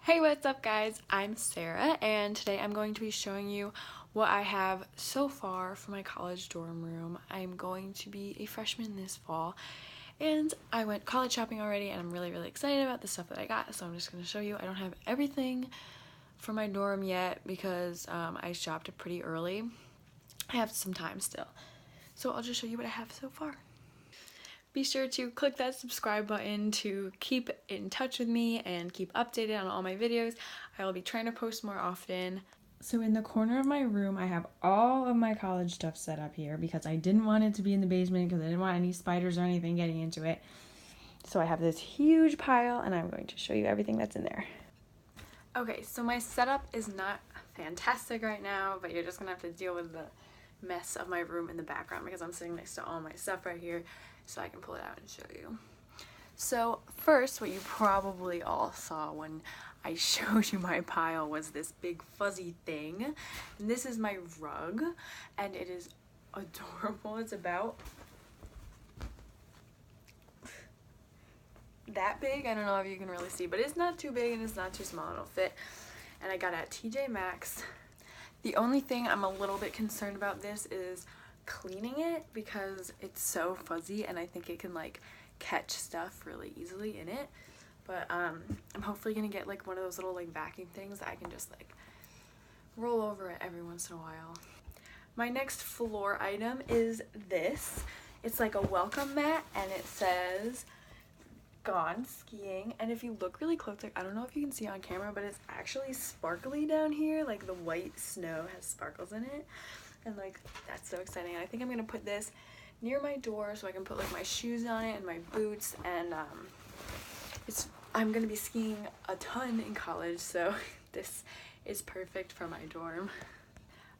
Hey, what's up guys? I'm Sarah and today I'm going to be showing you what I have so far for my college dorm room. I'm going to be a freshman this fall and I went college shopping already and I'm really excited about the stuff that I got, so I'm just going to show you. I don't have everything for my dorm yet because I shopped it pretty early. I have some time still, so I'll just show you what I have so far. Be sure to click that subscribe button to keep in touch with me and keep updated on all my videos. I will be trying to post more often. So in the corner of my room, I have all of my college stuff set up here because I didn't want it to be in the basement because I didn't want any spiders or anything getting into it. So I have this huge pile and I'm going to show you everything that's in there. Okay, so my setup is not fantastic right now, but you're just gonna have to deal with the mess of my room in the background because I'm sitting next to all my stuff right here, so I can pull it out and show you. So first, what you probably all saw when I showed you my pile was this big fuzzy thing. And this is my rug and it is adorable. It's about that big. I don't know if you can really see, but it's not too big and it's not too small. It'll fit. And I got it at TJ Maxx. The only thing I'm a little bit concerned about this is cleaning it because it's so fuzzy and I think it can like catch stuff really easily in it. But I'm hopefully gonna get like one of those little like vacuum things that I can just like roll over it every once in a while. My next floor item is this. It's like a welcome mat and it says "Gone skiing," and if you look really close, like I don't know if you can see on camera, but it's actually sparkly down here. Like the white snow has sparkles in it, and like that's so exciting. And I think I'm gonna put this near my door so I can put like my shoes on it and my boots, and I'm gonna be skiing a ton in college, so this is perfect for my dorm.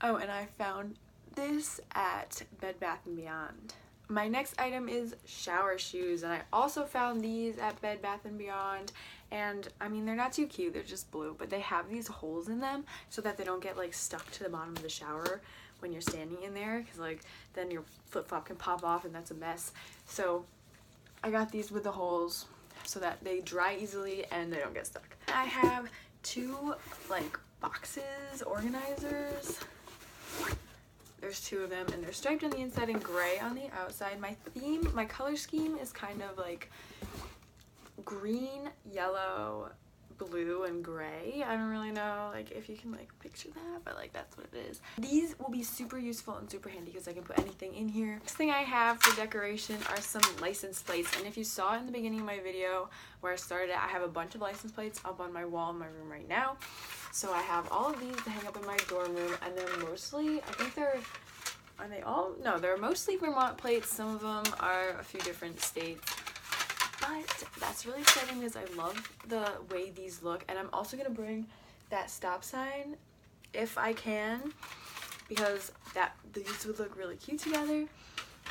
Oh, and I found this at Bed Bath & Beyond. My next item is shower shoes, and I also found these at Bed Bath & Beyond, and I mean they're not too cute, they're just blue, but they have these holes in them so that they don't get like stuck to the bottom of the shower when you're standing in there, because like then your flip-flop can pop off and that's a mess. So I got these with the holes so that they dry easily and they don't get stuck. I have two like boxes organizers. There's two of them and they're striped on the inside and gray on the outside. My color scheme is kind of like green, yellow, blue, and gray. I don't really know like if you can like picture that, but like that's what it is. These will be super useful and super handy because I can put anything in here. Next thing I have for decoration are some license plates, and if you saw in the beginning of my video where I started it, I have a bunch of license plates up on my wall in my room right now. So I have all of these to hang up in my dorm room, and they're mostly, I think they're they're mostly Vermont plates. Some of them are a few different states. But that's really exciting because I love the way these look, and I'm also going to bring that stop sign if I can because these would look really cute together.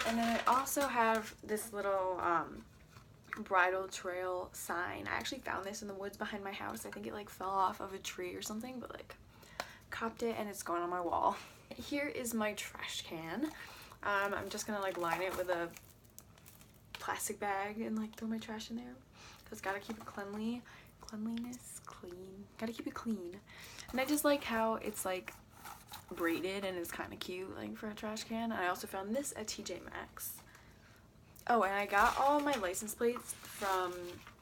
And then I also have this little bridal trail sign. I actually found this in the woods behind my house. I think it like fell off of a tree or something, but like copped it and it's going on my wall. Here is my trash can. I'm just gonna like line it with a plastic bag and like throw my trash in there because gotta keep it clean. Gotta keep it clean. And I just like how it's like braided and it's kind of cute like for a trash can. I also found this at TJ Maxx. Oh, and I got all my license plates from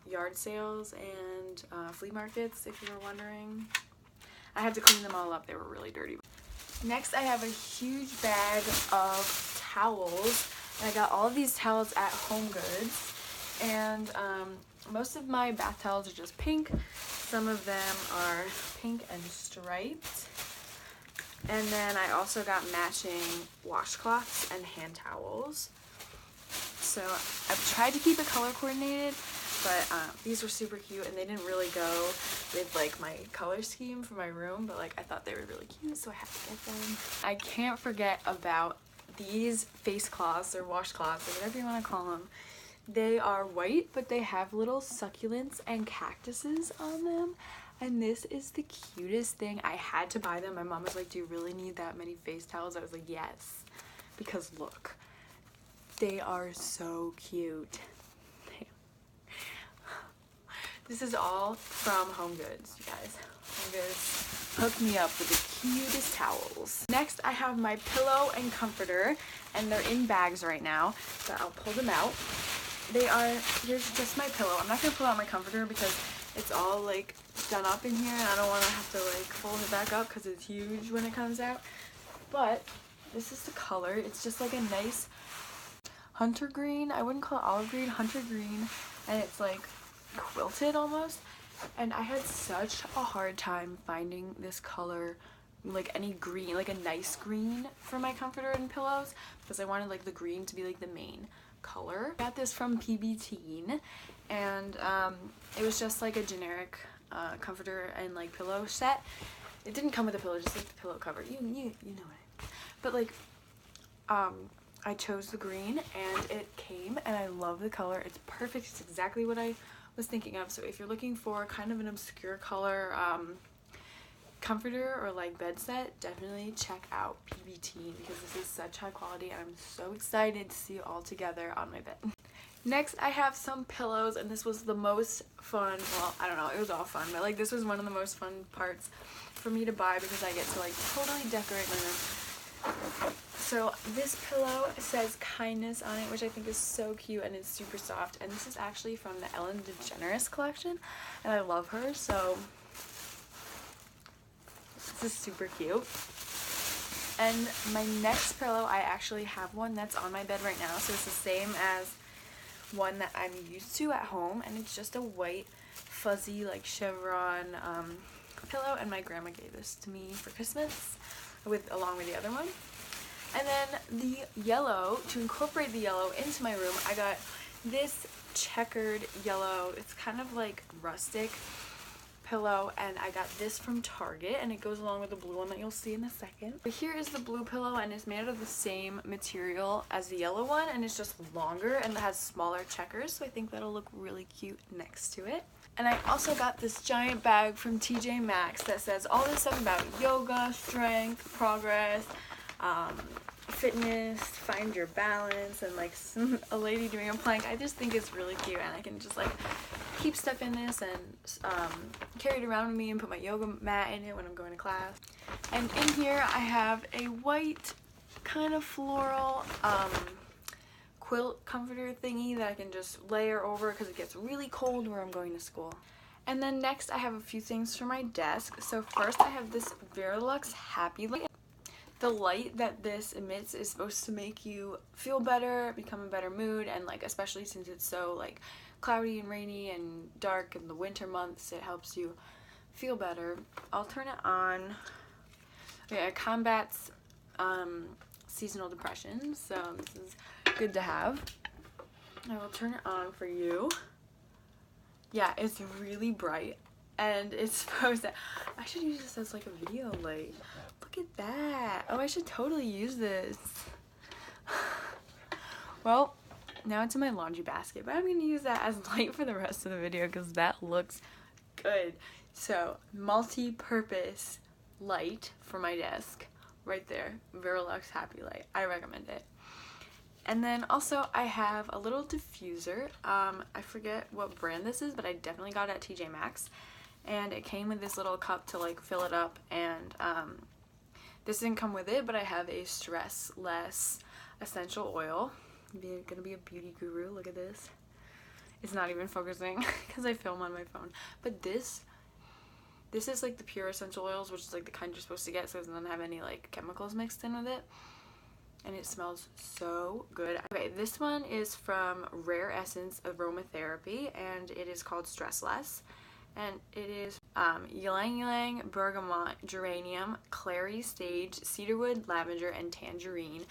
yard sales and flea markets, if you were wondering. I had to clean them all up, they were really dirty. Next, I have a huge bag of towels. And I got all of these towels at Home Goods, and most of my bath towels are just pink. Some of them are pink and striped. And then I also got matching washcloths and hand towels. So I've tried to keep it color coordinated, but these were super cute and they didn't really go with like my color scheme for my room, but like I thought they were really cute, so I had to get them. I can't forget about these face cloths or washcloths or whatever you want to call them. They are white, but they have little succulents and cactuses on them, and this is the cutest thing. I had to buy them. My mom was like, do you really need that many face towels? I was like, yes, because look, they are so cute. This is all from Home Goods, you guys. Home Goods hooked me up with the cutest towels. Next, I have my pillow and comforter, and they're in bags right now, so I'll pull them out. Here's just my pillow. I'm not gonna pull out my comforter because it's all like done up in here, and I don't want to have to like fold it back up because it's huge when it comes out. But this is the color. It's just like a nice hunter green. I wouldn't call it olive green, hunter green, and it's like quilted almost. And I had such a hard time finding this color, like any green, like a nice green for my comforter and pillows, because I wanted like the green to be like the main color. I got this from PB Teen, and it was just like a generic comforter and like pillow set. It didn't come with a pillow, just like the pillow cover. You know what I mean. But like I chose the green and it came, and I love the color. It's perfect. It's exactly what I was thinking of. So if you're looking for kind of an obscure color comforter or like bed set, definitely check out PB Teen because this is such high quality, and I'm so excited to see it all together on my bed. Next, I have some pillows, and this was the most fun. Well, I don't know, it was all fun, but like this was one of the most fun parts for me to buy because I get to like totally decorate my room. So this pillow says kindness on it, which I think is so cute, and it's super soft. And this is actually from the Ellen DeGeneres collection, and I love her, so this is super cute. And my next pillow, I actually have one that's on my bed right now, so it's the same as one that I'm used to at home, and it's just a white fuzzy like chevron pillow, and my grandma gave this to me for Christmas along with the other one. And then the yellow, to incorporate the yellow into my room, I got this checkered yellow, it's kind of like rustic pillow, and I got this from Target, and it goes along with the blue one that you'll see in a second. But here is the blue pillow, and it's made out of the same material as the yellow one, and it's just longer and it has smaller checkers, so I think that'll look really cute next to it. And I also got this giant bag from TJ Maxx that says all this stuff about yoga, strength, progress, fitness, find your balance, and like a lady doing a plank. I just think it's really cute, and I can just like keep stuff in this and carry it around with me and put my yoga mat in it when I'm going to class. And in here I have a white kind of floral quilt comforter thingy that I can just layer over because it gets really cold where I'm going to school. And then next I have a few things for my desk. So first I have this Verilux Happy Light. The light that this emits is supposed to make you feel better, become in a better mood, and like especially since it's so like cloudy and rainy and dark in the winter months, it helps you feel better. I'll turn it on. Okay, it combats seasonal depression, so this is good to have. I will turn it on for you. Yeah, it's really bright, and it's supposed to, I should use this as like a video light. Look at that. Oh, I should totally use this. Well, now it's in my laundry basket, but I'm going to use that as light for the rest of the video because that looks good. So, multi-purpose light for my desk. Right there. Verilux Happy Light. I recommend it. And then also I have a little diffuser. I forget what brand this is, but I definitely got it at TJ Maxx. And it came with this little cup to like fill it up, and this didn't come with it, but I have a stressless essential oil. I'm gonna be a beauty guru. Look at this. It's not even focusing because I film on my phone. But this is like the pure essential oils, which is like the kind you're supposed to get, so it doesn't have any like chemicals mixed in with it. And it smells so good. Okay, this one is from Rare Essence Aromatherapy, and it is called Stressless. And it is ylang ylang, bergamot, geranium, clary sage, cedarwood, lavender, and tangerine.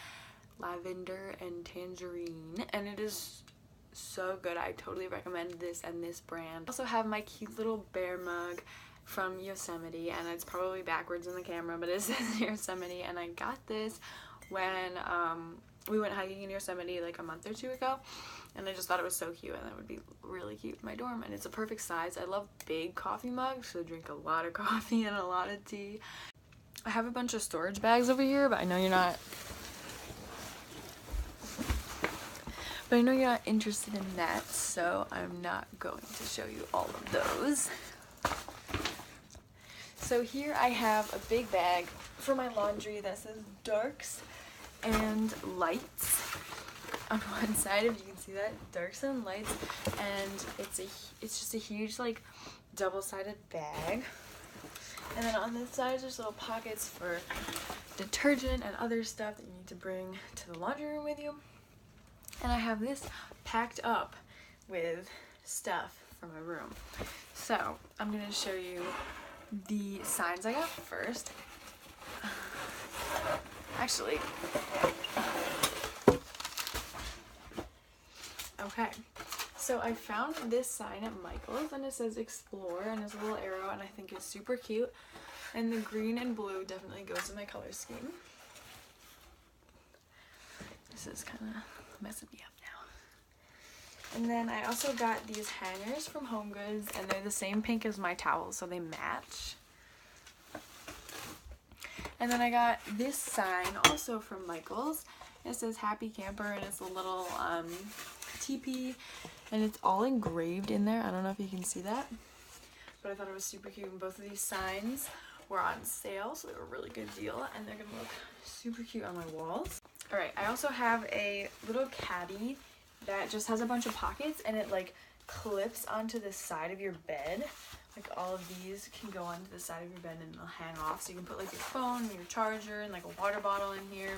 And it is so good. I totally recommend this and this brand. I also have my cute little bear mug from Yosemite, and it's probably backwards in the camera, but it says Yosemite, and I got this when we went hiking in Yosemite like a month or two ago, and I just thought it was so cute, and it would be really cute in my dorm, and it's a perfect size. I love big coffee mugs, so I drink a lot of coffee and a lot of tea. I have a bunch of storage bags over here, but I know you're not But I know you're not interested in that, so I'm not going to show you all of those. So here I have a big bag for my laundry that says darks and lights on one side, if you can see that, darks and lights, and it's just a huge like double-sided bag. And then on this side there's little pockets for detergent and other stuff that you need to bring to the laundry room with you. And I have this packed up with stuff for my room. So I'm gonna show you the signs I got first. Actually, okay, so I found this sign at Michael's and it says explore and there's a little arrow and I think it's super cute, and the green and blue definitely goes with my color scheme. This is kind of messing me up now. And then I also got these hangers from HomeGoods and they're the same pink as my towel, so they match. And then I got this sign also from Michael's. It says Happy Camper and it's a little teepee and it's all engraved in there. I don't know if you can see that, but I thought it was super cute, and both of these signs were on sale, so they were a really good deal and they're gonna look super cute on my walls. Alright, I also have a little caddy that just has a bunch of pockets and it like clips onto the side of your bed. Like all of these can go onto the side of your bed and they'll hang off, so you can put like your phone and your charger and like a water bottle in here,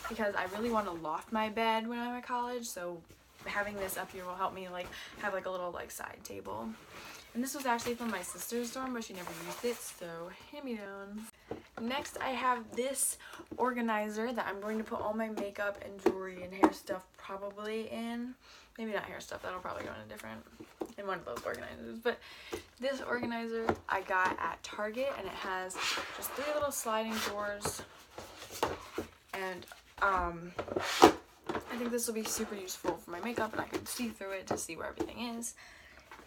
because I really want to loft my bed when I'm at college, so having this up here will help me like have like a little like side table. And this was actually from my sister's dorm, but she never used it, so hand me down. Next I have this organizer that I'm going to put all my makeup and jewelry and hair stuff probably in. Maybe not hair stuff, that'll probably go in one of those organizers. But this organizer I got at Target and it has just 3 little sliding doors. And I think this will be super useful for my makeup and I can see through it to see where everything is.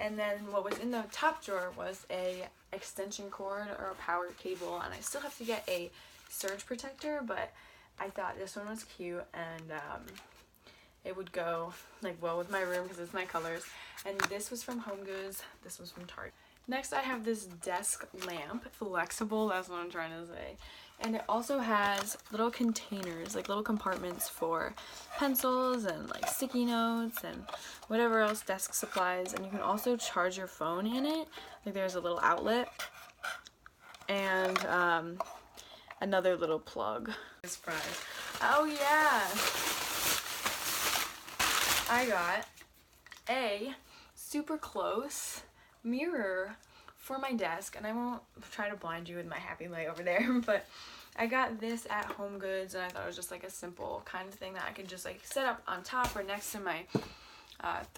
And then what was in the top drawer was a extension cord or a power cable, and I still have to get a surge protector, but I thought this one was cute and it would go like well with my room because it's my colors. And this was from HomeGoods, this was from Target. Next I have this desk lamp, flexible, that's what I'm trying to say. And it also has little containers, like little compartments for pencils and like sticky notes and whatever else desk supplies. And you can also charge your phone in it. Like there's a little outlet and another little plug. Surprise. Oh yeah! I got a super close mirror for my desk, and I won't try to blind you with my happy light over there, but I got this at HomeGoods and I thought it was just like a simple kind of thing that I could just like set up on top or next to my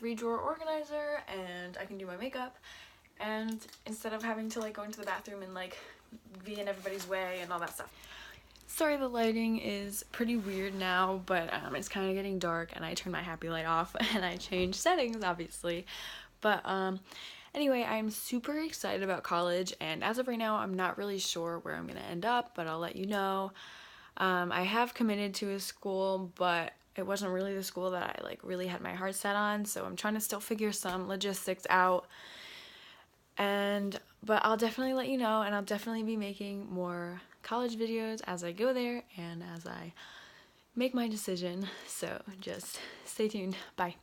3-drawer organizer, and I can do my makeup, and instead of having to like go into the bathroom and like be in everybody's way and all that stuff. Sorry, the lighting is pretty weird now, but it's kind of getting dark and I turned my happy light off and I changed settings obviously. But anyway, I'm super excited about college, and as of right now I'm not really sure where I'm gonna end up, but I'll let you know. I have committed to a school, but it wasn't really the school that I like really had my heart set on, so I'm trying to still figure some logistics out. But I'll definitely let you know, and I'll definitely be making more college videos as I go there and as I make my decision, so just stay tuned. Bye.